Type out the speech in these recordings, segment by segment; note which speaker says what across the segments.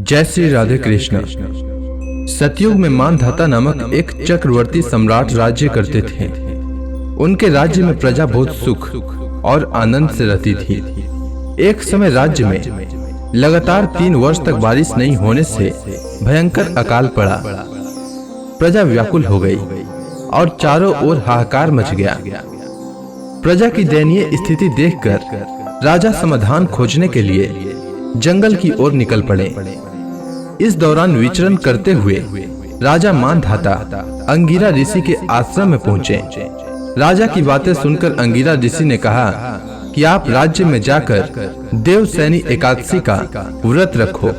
Speaker 1: जय श्री राधे कृष्ण। सतयुग में मानधाता नामक एक चक्रवर्ती सम्राट राज्य करते थे। उनके राज्य में प्रजा बहुत सुख और आनंद से रहती थी। एक समय राज्य में लगातार 3 वर्ष तक बारिश नहीं होने से भयंकर अकाल पड़ा। प्रजा व्याकुल हो गई और चारों ओर हाहाकार मच गया। प्रजा की दयनीय स्थिति देखकर राजा समाधान खोजने के लिए जंगल की ओर निकल पड़े। इस दौरान विचरण करते हुए राजा मानधाता अंगिरा ऋषि के आश्रम में पहुंचे। राजा की बातें सुनकर अंगिरा ऋषि ने कहा कि आप राज्य में जाकर देवसैनी एकादशी का व्रत रखो।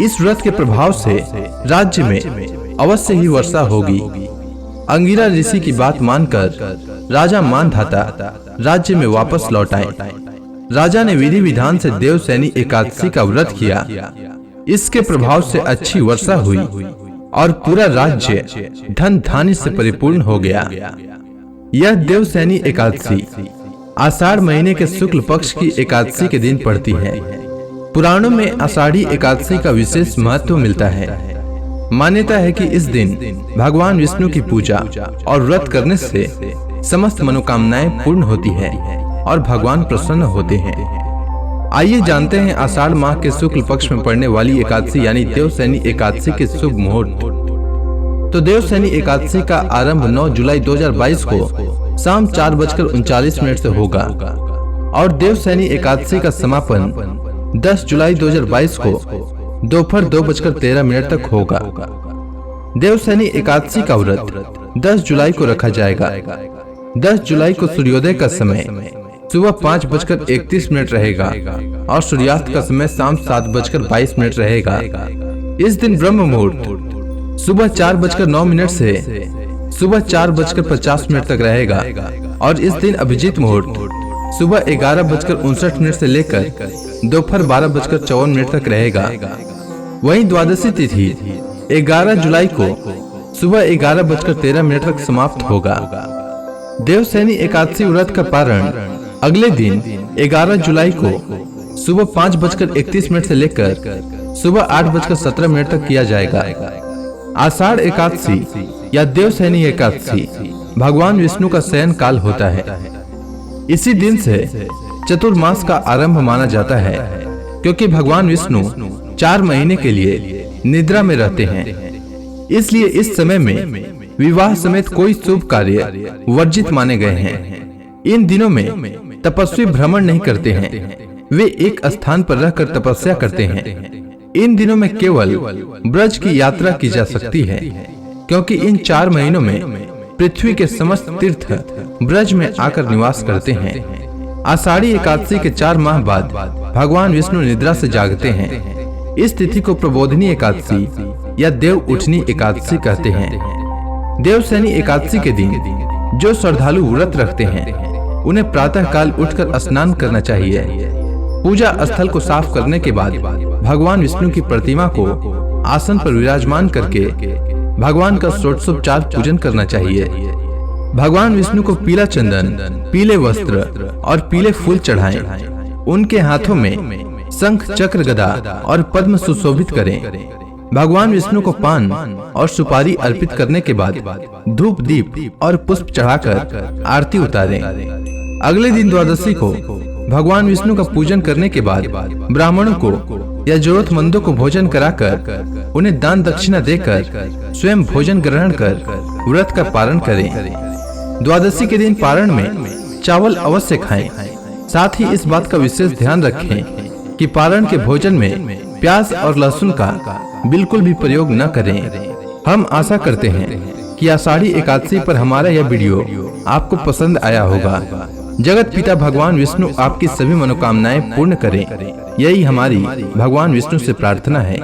Speaker 1: इस व्रत के प्रभाव से राज्य में अवश्य ही वर्षा होगी। अंगिरा ऋषि की बात मानकर राजा मानधाता राज्य में वापस लौट आए। राजा ने विधि विधान से देवसैनी एकादशी का व्रत किया। इसके प्रभाव से अच्छी वर्षा हुई और पूरा राज्य धन धान्य से परिपूर्ण हो गया। यह देवसैनी एकादशी आषाढ़ महीने के शुक्ल पक्ष की एकादशी के दिन पड़ती है। पुराणों में आषाढ़ी एकादशी का विशेष महत्व मिलता है। मान्यता है कि इस दिन भगवान विष्णु की पूजा और व्रत करने से समस्त मनोकामनाएं पूर्ण होती है और भगवान प्रसन्न होते हैं। आइए जानते हैं आषाढ़ माह के शुक्ल पक्ष में पड़ने वाली एकादशी यानी देवसैनी एकादशी के शुभ मुहूर्त। तो देवसैनी एकादशी का आरंभ 9 जुलाई 2022 को शाम 4:39 से होगा और देवसैनी एकादशी का समापन 10 जुलाई 2022 को दोपहर 2:13 तक होगा। देवसैनी एकादशी का व्रत 10 जुलाई को रखा जाएगा। 10 जुलाई को सूर्योदय का समय सुबह 5:31 रहेगा और सूर्यास्त का समय शाम 7:22 रहेगा। इस दिन ब्रह्म मुहूर्त सुबह 4:09 से सुबह 4:50 तक रहेगा और इस दिन अभिजीत मुहूर्त सुबह 11:59 से लेकर दोपहर 12:54 तक रहेगा। वहीं द्वादशी तिथि 11 जुलाई को सुबह 11:13 तक समाप्त होगा। देवसैनी एकादशी व्रत का पारण अगले दिन 11 जुलाई को सुबह 5:31 से लेकर सुबह 8:17 तक किया जाएगा। आषाढ़ एकादशी या देवसैनी एकादशी भगवान विष्णु का शयन काल होता है। इसी दिन से चतुर्मास का आरंभ माना जाता है, क्योंकि भगवान विष्णु 4 महीने के लिए निद्रा में रहते हैं। इसलिए इस समय में विवाह समेत कोई शुभ कार्य वर्जित माने गए हैं। इन दिनों में तपस्वी भ्रमण नहीं करते हैं, वे एक स्थान पर रहकर तपस्या करते हैं। इन दिनों में केवल ब्रज की यात्रा की जा सकती है, क्योंकि इन 4 महीनों में पृथ्वी के समस्त तीर्थ ब्रज में आकर निवास करते हैं। आषाढ़ी एकादशी के 4 माह बाद भगवान विष्णु निद्रा से जागते हैं। इस तिथि को प्रबोधिनी एकादशी या देव उठनी एकादशी कहते हैं। देवसैनी एकादशी के दिन जो श्रद्धालु व्रत रखते हैं उन्हें प्रातः काल उठकर स्नान करना चाहिए। पूजा स्थल को साफ करने के बाद भगवान विष्णु की प्रतिमा को आसन पर विराजमान करके भगवान का षोडशोपचार पूजन करना चाहिए। भगवान विष्णु को पीला चंदन, पीले वस्त्र और पीले फूल चढ़ाएं। उनके हाथों में शंख, चक्र, गदा और पद्म सुशोभित करें। भगवान विष्णु को पान और सुपारी अर्पित करने के बाद धूप, दीप और पुष्प चढ़ाकर आरती उतारें। अगले दिन द्वादशी को भगवान विष्णु का पूजन करने के बाद ब्राह्मणों को या जरूरतमंदों को भोजन कराकर उन्हें दान दक्षिणा देकर स्वयं भोजन ग्रहण कर व्रत का पारण करें। द्वादशी के दिन पारण में चावल अवश्य खाएं। साथ ही इस बात का विशेष ध्यान रखें कि पारण के भोजन में प्याज और लहसुन का बिल्कुल भी प्रयोग न करें। हम आशा करते हैं कि आषाढ़ी एकादशी पर हमारा यह वीडियो आपको पसंद आया होगा। जगत पिता भगवान विष्णु आपकी सभी मनोकामनाएं पूर्ण करें, यही हमारी भगवान विष्णु से प्रार्थना है।